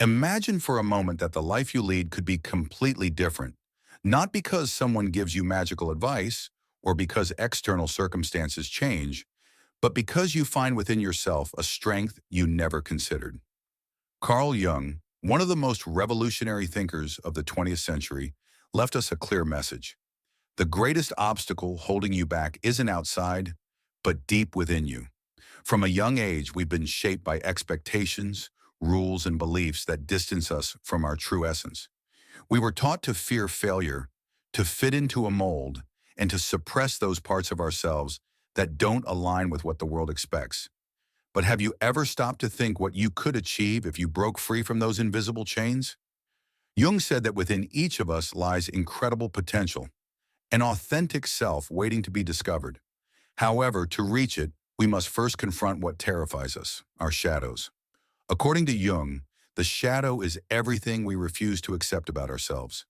Imagine for a moment that the life you lead could be completely different, not because someone gives you magical advice or because external circumstances change, but because you find within yourself a strength you never considered. Carl Jung, one of the most revolutionary thinkers of the 20th century, left us a clear message. The greatest obstacle holding you back isn't outside, but deep within you. From a young age, we've been shaped by expectations, rules, and beliefs that distance us from our true essence. We were taught to fear failure, to fit into a mold, and to suppress those parts of ourselves that don't align with what the world expects. But have you ever stopped to think what you could achieve if you broke free from those invisible chains? Jung said that within each of us lies incredible potential, an authentic self waiting to be discovered. However, to reach it, we must first confront what terrifies us, our shadows. According to Jung, the shadow is everything we refuse to accept about ourselves.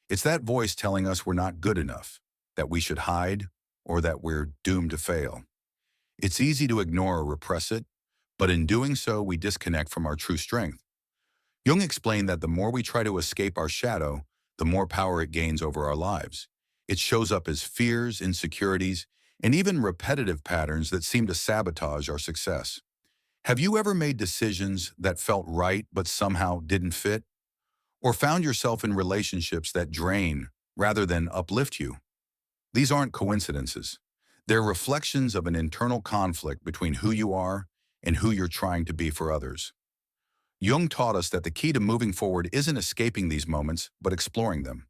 It's that voice telling us we're not good enough, that we should hide, or that we're doomed to fail. It's easy to ignore or repress it, but in doing so, we disconnect from our true strength. Jung explained that the more we try to escape our shadow, the more power it gains over our lives. It shows up as fears, insecurities, and even repetitive patterns that seem to sabotage our success. Have you ever made decisions that felt right but somehow didn't fit? Or found yourself in relationships that drain rather than uplift you? These aren't coincidences. They're reflections of an internal conflict between who you are and who you're trying to be for others. Jung taught us that the key to moving forward isn't escaping these moments, but exploring them.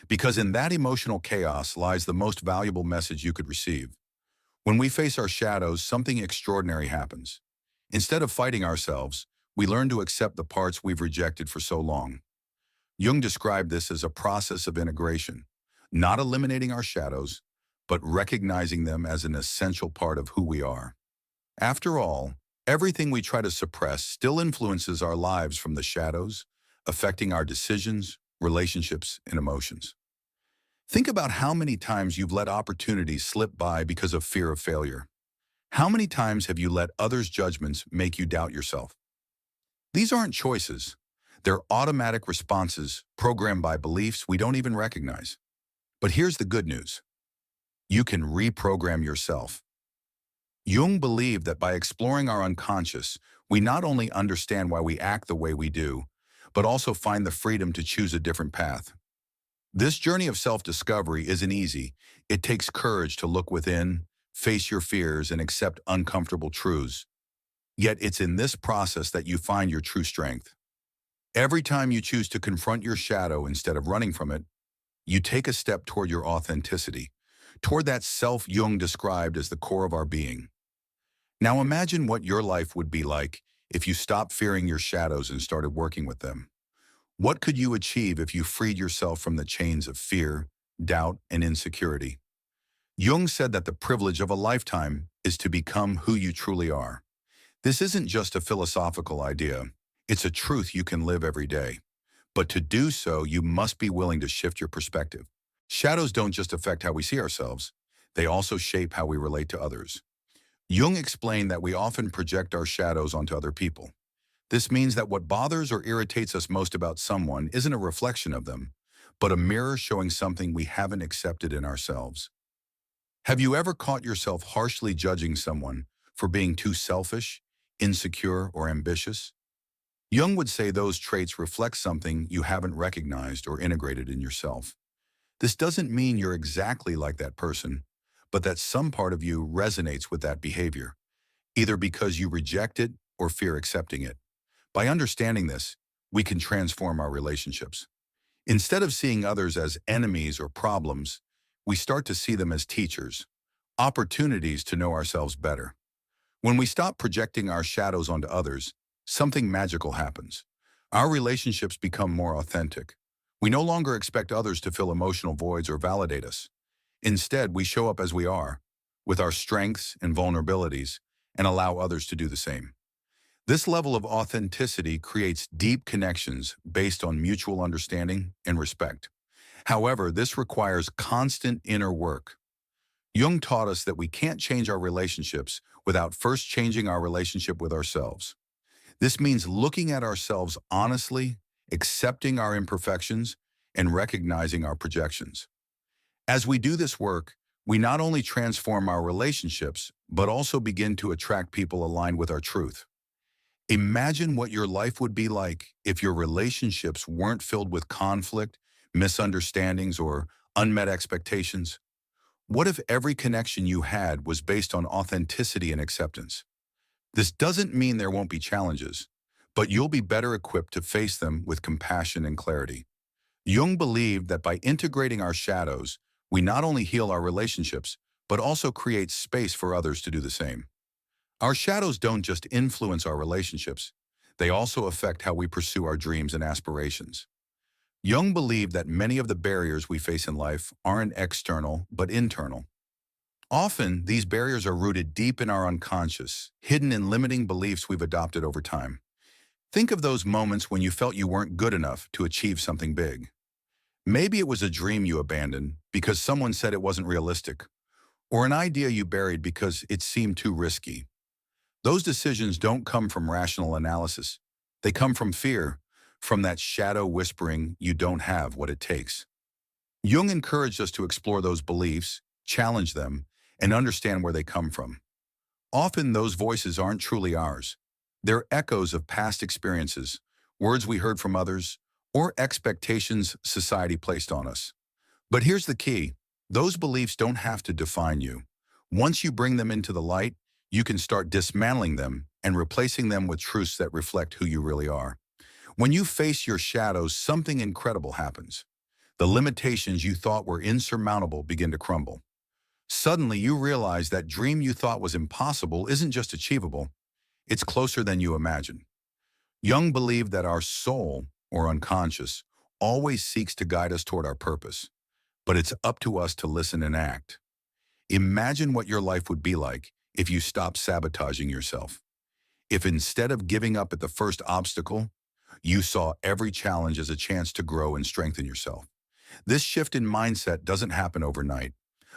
Because in that emotional chaos lies the most valuable message you could receive. When we face our shadows, something extraordinary happens. Instead of fighting ourselves, we learn to accept the parts we've rejected for so long. Jung described this as a process of integration, not eliminating our shadows, but recognizing them as an essential part of who we are. After all, everything we try to suppress still influences our lives from the shadows, affecting our decisions, relationships, and emotions. Think about how many times you've let opportunities slip by because of fear of failure. How many times have you let others' judgments make you doubt yourself? These aren't choices. They're automatic responses programmed by beliefs we don't even recognize. But here's the good news. You can reprogram yourself. Jung believed that by exploring our unconscious, we not only understand why we act the way we do, but also find the freedom to choose a different path. This journey of self-discovery isn't easy. It takes courage to look within, face your fears, and accept uncomfortable truths. Yet it's in this process that you find your true strength. Every time you choose to confront your shadow instead of running from it, you take a step toward your authenticity, toward that self Jung described as the core of our being. Now imagine what your life would be like if you stopped fearing your shadows and started working with them. What could you achieve if you freed yourself from the chains of fear, doubt, and insecurity? Jung said that the privilege of a lifetime is to become who you truly are. This isn't just a philosophical idea. It's a truth you can live every day. But to do so, you must be willing to shift your perspective. Shadows don't just affect how we see ourselves. They also shape how we relate to others. Jung explained that we often project our shadows onto other people. This means that what bothers or irritates us most about someone isn't a reflection of them, but a mirror showing something we haven't accepted in ourselves. Have you ever caught yourself harshly judging someone for being too selfish, insecure, or ambitious? Jung would say those traits reflect something you haven't recognized or integrated in yourself. This doesn't mean you're exactly like that person, but that some part of you resonates with that behavior, either because you reject it or fear accepting it. By understanding this, we can transform our relationships. Instead of seeing others as enemies or problems, we start to see them as teachers, opportunities to know ourselves better. When we stop projecting our shadows onto others, something magical happens. Our relationships become more authentic. We no longer expect others to fill emotional voids or validate us. Instead, we show up as we are, with our strengths and vulnerabilities, and allow others to do the same. This level of authenticity creates deep connections based on mutual understanding and respect. However, this requires constant inner work. Jung taught us that we can't change our relationships without first changing our relationship with ourselves. This means looking at ourselves honestly, accepting our imperfections, and recognizing our projections. As we do this work, we not only transform our relationships, but also begin to attract people aligned with our truth. Imagine what your life would be like if your relationships weren't filled with conflict, misunderstandings, or unmet expectations. What if every connection you had was based on authenticity and acceptance? This doesn't mean there won't be challenges, but you'll be better equipped to face them with compassion and clarity. Jung believed that by integrating our shadows, we not only heal our relationships, but also create space for others to do the same. Our shadows don't just influence our relationships, they also affect how we pursue our dreams and aspirations. Jung believed that many of the barriers we face in life aren't external, but internal. Often, these barriers are rooted deep in our unconscious, hidden in limiting beliefs we've adopted over time. Think of those moments when you felt you weren't good enough to achieve something big. Maybe it was a dream you abandoned because someone said it wasn't realistic, or an idea you buried because it seemed too risky. Those decisions don't come from rational analysis. They come from fear, from that shadow whispering you don't have what it takes. Jung encouraged us to explore those beliefs, challenge them, and understand where they come from. Often those voices aren't truly ours. They're echoes of past experiences, words we heard from others, or expectations society placed on us. But here's the key. Those beliefs don't have to define you. Once you bring them into the light, you can start dismantling them and replacing them with truths that reflect who you really are. When you face your shadows, something incredible happens. The limitations you thought were insurmountable begin to crumble. Suddenly, you realize that dream you thought was impossible isn't just achievable, it's closer than you imagined. Jung believed that our soul, or unconscious, always seeks to guide us toward our purpose, but it's up to us to listen and act. Imagine what your life would be like if you stopped sabotaging yourself. If instead of giving up at the first obstacle, you saw every challenge as a chance to grow and strengthen yourself. This shift in mindset doesn't happen overnight,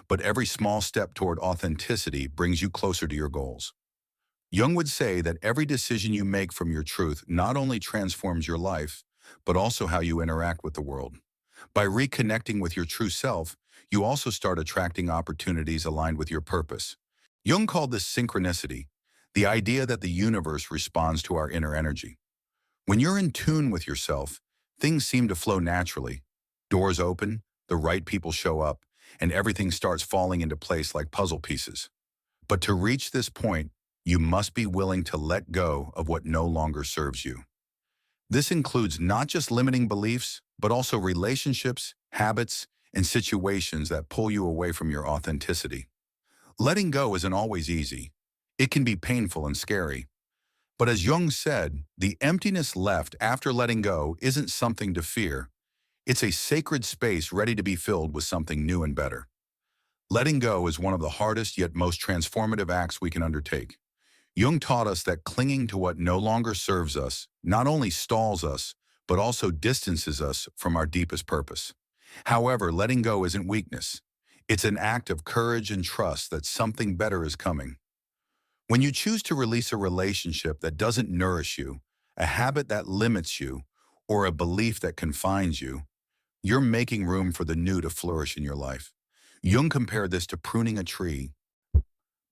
but every small step toward authenticity brings you closer to your goals. Jung would say that every decision you make from your truth not only transforms your life, but also how you interact with the world. By reconnecting with your true self, you also start attracting opportunities aligned with your purpose. Jung called this synchronicity, the idea that the universe responds to our inner energy. When you're in tune with yourself, things seem to flow naturally. Doors open, the right people show up, and everything starts falling into place like puzzle pieces. But to reach this point, you must be willing to let go of what no longer serves you. This includes not just limiting beliefs, but also relationships, habits, and situations that pull you away from your authenticity. Letting go isn't always easy. It can be painful and scary. But as Jung said, the emptiness left after letting go isn't something to fear. It's a sacred space ready to be filled with something new and better. Letting go is one of the hardest yet most transformative acts we can undertake. Jung taught us that clinging to what no longer serves us not only stalls us, but also distances us from our deepest purpose. However, letting go isn't weakness. It's an act of courage and trust that something better is coming. When you choose to release a relationship that doesn't nourish you, a habit that limits you, or a belief that confines you, you're making room for the new to flourish in your life. Jung compared this to pruning a tree.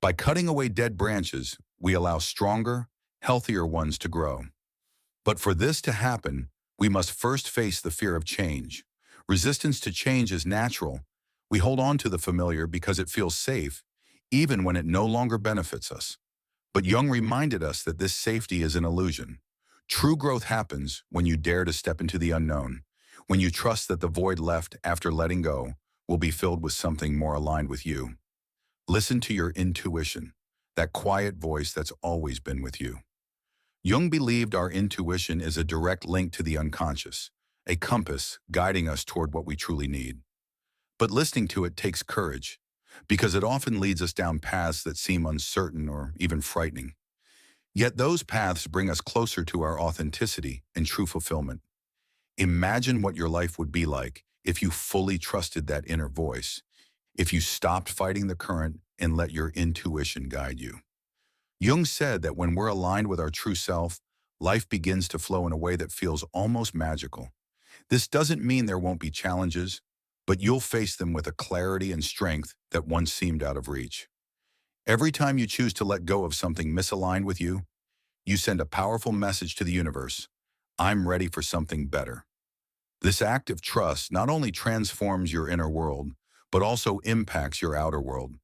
By cutting away dead branches, we allow stronger, healthier ones to grow. But for this to happen, we must first face the fear of change. Resistance to change is natural. We hold on to the familiar because it feels safe, even when it no longer benefits us. But Jung reminded us that this safety is an illusion. True growth happens when you dare to step into the unknown, when you trust that the void left after letting go will be filled with something more aligned with you. Listen to your intuition, that quiet voice that's always been with you. Jung believed our intuition is a direct link to the unconscious, a compass guiding us toward what we truly need. But listening to it takes courage, because it often leads us down paths that seem uncertain or even frightening. Yet those paths bring us closer to our authenticity and true fulfillment. Imagine what your life would be like if you fully trusted that inner voice, if you stopped fighting the current and let your intuition guide you. Jung said that when we're aligned with our true self, life begins to flow in a way that feels almost magical. This doesn't mean there won't be challenges, but you'll face them with a clarity and strength that once seemed out of reach. Every time you choose to let go of something misaligned with you, you send a powerful message to the universe. I'm ready for something better. This act of trust not only transforms your inner world, but also impacts your outer world.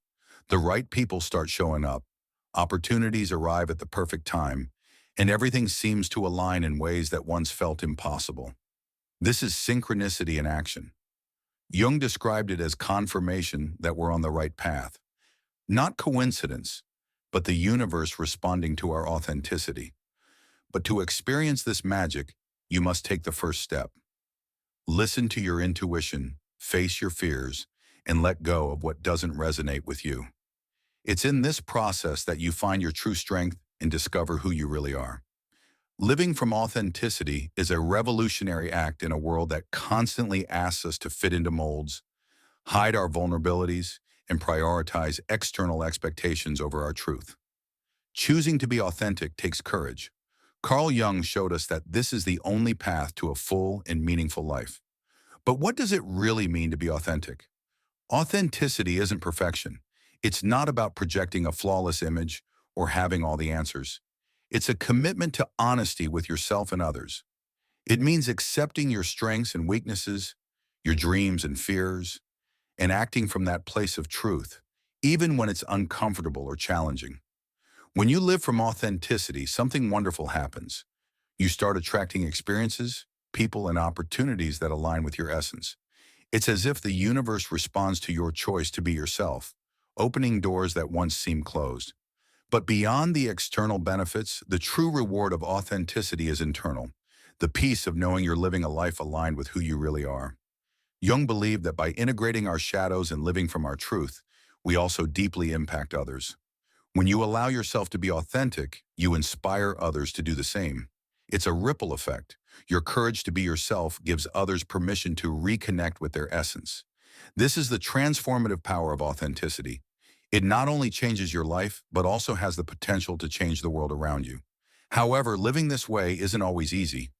The right people start showing up, opportunities arrive at the perfect time, and everything seems to align in ways that once felt impossible. This is synchronicity in action. Jung described it as confirmation that we're on the right path. Not coincidence, but the universe responding to our authenticity. But to experience this magic, you must take the first step. Listen to your intuition, face your fears, and let go of what doesn't resonate with you. It's in this process that you find your true strength and discover who you really are. Living from authenticity is a revolutionary act in a world that constantly asks us to fit into molds, hide our vulnerabilities, and prioritize external expectations over our truth. Choosing to be authentic takes courage. Carl Jung showed us that this is the only path to a full and meaningful life. But what does it really mean to be authentic? Authenticity isn't perfection. It's not about projecting a flawless image or having all the answers. It's a commitment to honesty with yourself and others. It means accepting your strengths and weaknesses, your dreams and fears, and acting from that place of truth, even when it's uncomfortable or challenging. When you live from authenticity, something wonderful happens. You start attracting experiences, people, and opportunities that align with your essence. It's as if the universe responds to your choice to be yourself, opening doors that once seemed closed. But beyond the external benefits, the true reward of authenticity is internal, the peace of knowing you're living a life aligned with who you really are. Jung believed that by integrating our shadows and living from our truth, we also deeply impact others. When you allow yourself to be authentic, you inspire others to do the same. It's a ripple effect. Your courage to be yourself gives others permission to reconnect with their essence. This is the transformative power of authenticity. It not only changes your life, but also has the potential to change the world around you. However, living this way isn't always easy.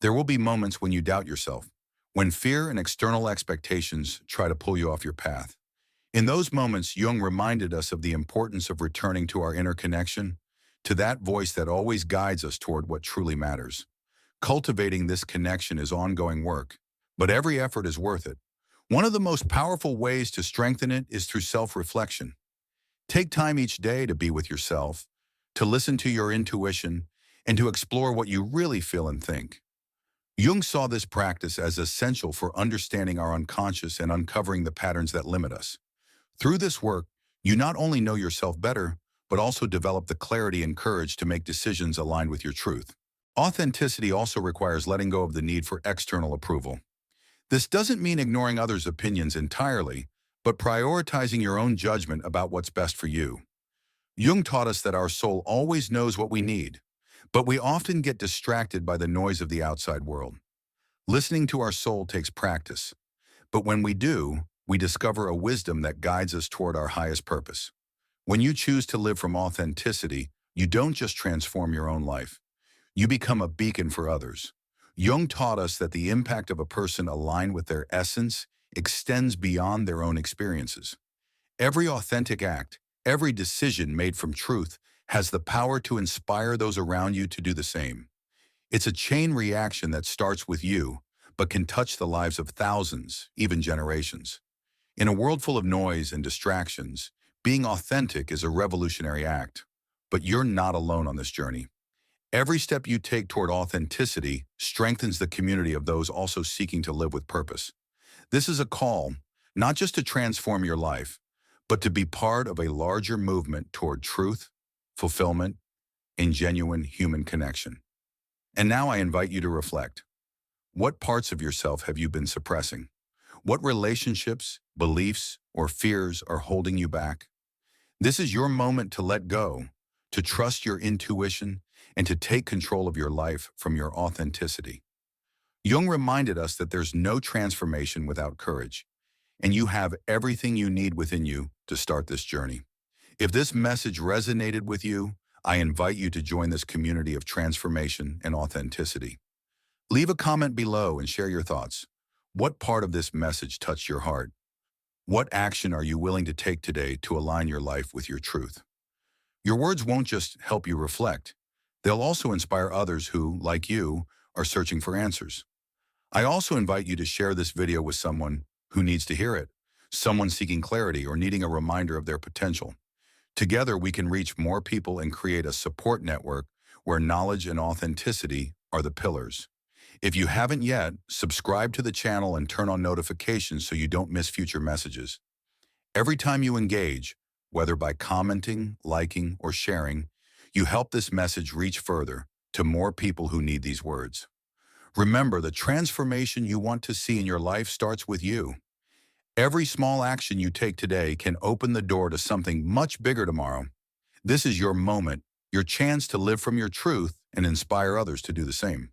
There will be moments when you doubt yourself, when fear and external expectations try to pull you off your path. In those moments, Jung reminded us of the importance of returning to our inner connection, to that voice that always guides us toward what truly matters. Cultivating this connection is ongoing work, but every effort is worth it. One of the most powerful ways to strengthen it is through self-reflection. Take time each day to be with yourself, to listen to your intuition, and to explore what you really feel and think. Jung saw this practice as essential for understanding our unconscious and uncovering the patterns that limit us. Through this work, you not only know yourself better, but also develop the clarity and courage to make decisions aligned with your truth. Authenticity also requires letting go of the need for external approval. This doesn't mean ignoring others' opinions entirely, but prioritizing your own judgment about what's best for you. Jung taught us that our soul always knows what we need, but we often get distracted by the noise of the outside world. Listening to our soul takes practice, but when we do, we discover a wisdom that guides us toward our highest purpose. When you choose to live from authenticity, you don't just transform your own life. You become a beacon for others. Jung taught us that the impact of a person aligned with their essence extends beyond their own experiences. Every authentic act, every decision made from truth has the power to inspire those around you to do the same. It's a chain reaction that starts with you, but can touch the lives of thousands, even generations. In a world full of noise and distractions, being authentic is a revolutionary act. But you're not alone on this journey. Every step you take toward authenticity strengthens the community of those also seeking to live with purpose. This is a call, not just to transform your life, but to be part of a larger movement toward truth, fulfillment, and genuine human connection. And now I invite you to reflect. What parts of yourself have you been suppressing? What relationships, beliefs, or fears are holding you back? This is your moment to let go, to trust your intuition, and to take control of your life from your authenticity. Jung reminded us that there's no transformation without courage, and you have everything you need within you to start this journey. If this message resonated with you, I invite you to join this community of transformation and authenticity. Leave a comment below and share your thoughts. What part of this message touched your heart? What action are you willing to take today to align your life with your truth? Your words won't just help you reflect. They'll also inspire others who, like you, are searching for answers. I also invite you to share this video with someone who needs to hear it, someone seeking clarity or needing a reminder of their potential. Together, we can reach more people and create a support network where knowledge and authenticity are the pillars. If you haven't yet, subscribe to the channel and turn on notifications so you don't miss future messages. Every time you engage, whether by commenting, liking, or sharing, you help this message reach further to more people who need these words. Remember, the transformation you want to see in your life starts with you. Every small action you take today can open the door to something much bigger tomorrow. This is your moment, your chance to live from your truth and inspire others to do the same.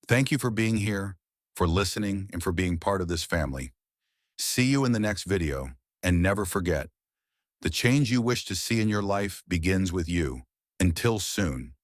Thank you for being here, for listening, and for being part of this family. See you in the next video, and never forget, the change you wish to see in your life begins with you. Until soon.